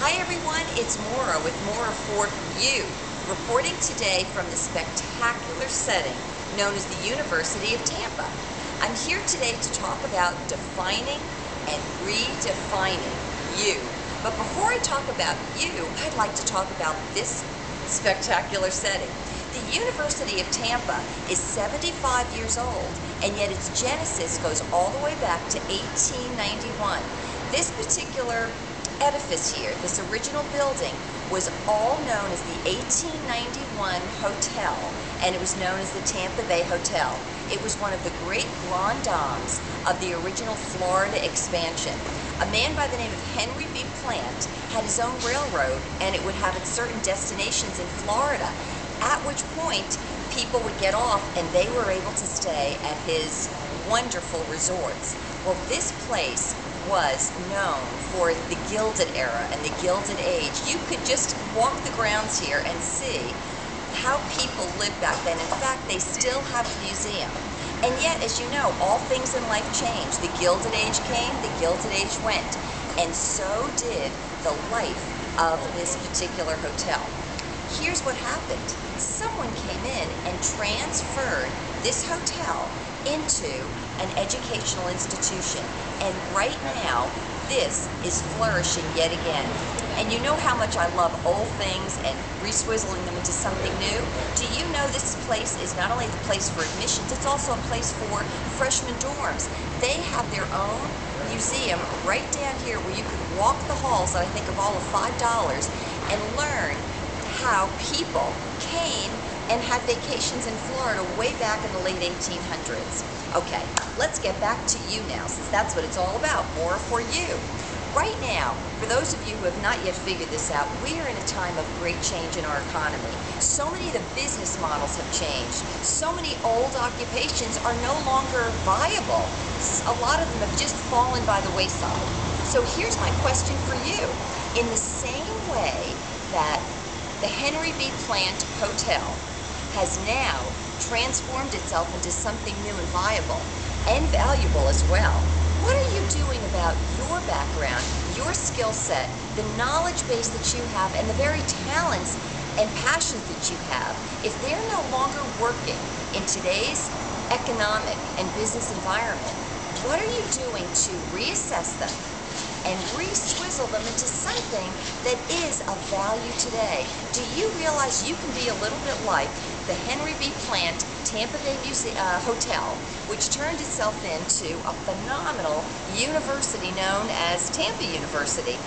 Hi everyone, it's Maura with Maura4u, reporting today from the spectacular setting known as the University of Tampa. I'm here today to talk about defining and redefining you. But before I talk about you, I'd like to talk about this spectacular setting. The University of Tampa is 75 years old, and yet its genesis goes all the way back to 1891. This particular edifice here, this original building, was all known as the 1891 Hotel, and it was known as the Tampa Bay Hotel. It was one of the great grand dames of the original Florida expansion. A man by the name of Henry B. Plant had his own railroad, and it would have its certain destinations in Florida, at which point people would get off and they were able to stay at his wonderful resorts. Well, this place was known for the Gilded Era and the Gilded Age. You could just walk the grounds here and see how people lived back then. In fact, they still have a museum. And yet, as you know, all things in life change. The Gilded Age came, the Gilded Age went. And so did the life of this particular hotel. Here's what happened. Someone came in and transferred this hotel into an educational institution. And right now, this is flourishing yet again. And you know how much I love old things and re-swizzling them into something new? Do you know this place is not only the place for admissions, it's also a place for freshman dorms. They have their own museum right down here where you could walk the halls, that I think of all of $5, and learn how people came and had vacations in Florida way back in the late 1800s. Okay, let's get back to you now, since that's what it's all about, Maura4u. Right now, for those of you who have not yet figured this out, we are in a time of great change in our economy. So many of the business models have changed. So many old occupations are no longer viable. A lot of them have just fallen by the wayside. So here's my question for you. In the same way that the Henry B. Plant Hotel has now transformed itself into something new and viable and valuable as well, what are you doing about your background, your skill set, the knowledge base that you have, and the very talents and passions that you have, if they're no longer working in today's economic and business environment? What are you doing to reassess them and re-swizzle them into something that is of value today? Do you realize you can be a little bit like the Henry B. Plant Tampa Bay Hotel, which turned itself into a phenomenal university known as Tampa University?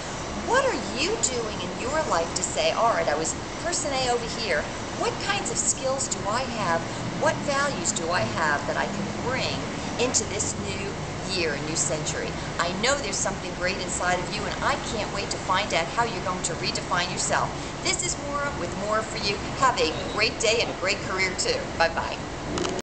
What are you doing in your life to say, all right, I was person A over here, what kinds of skills do I have, what values do I have that I can bring into this new year, a new century? I know there's something great inside of you, and I can't wait to find out how you're going to redefine yourself. This is Maura with Maura4u. Have a great day and a great career too. Bye-bye.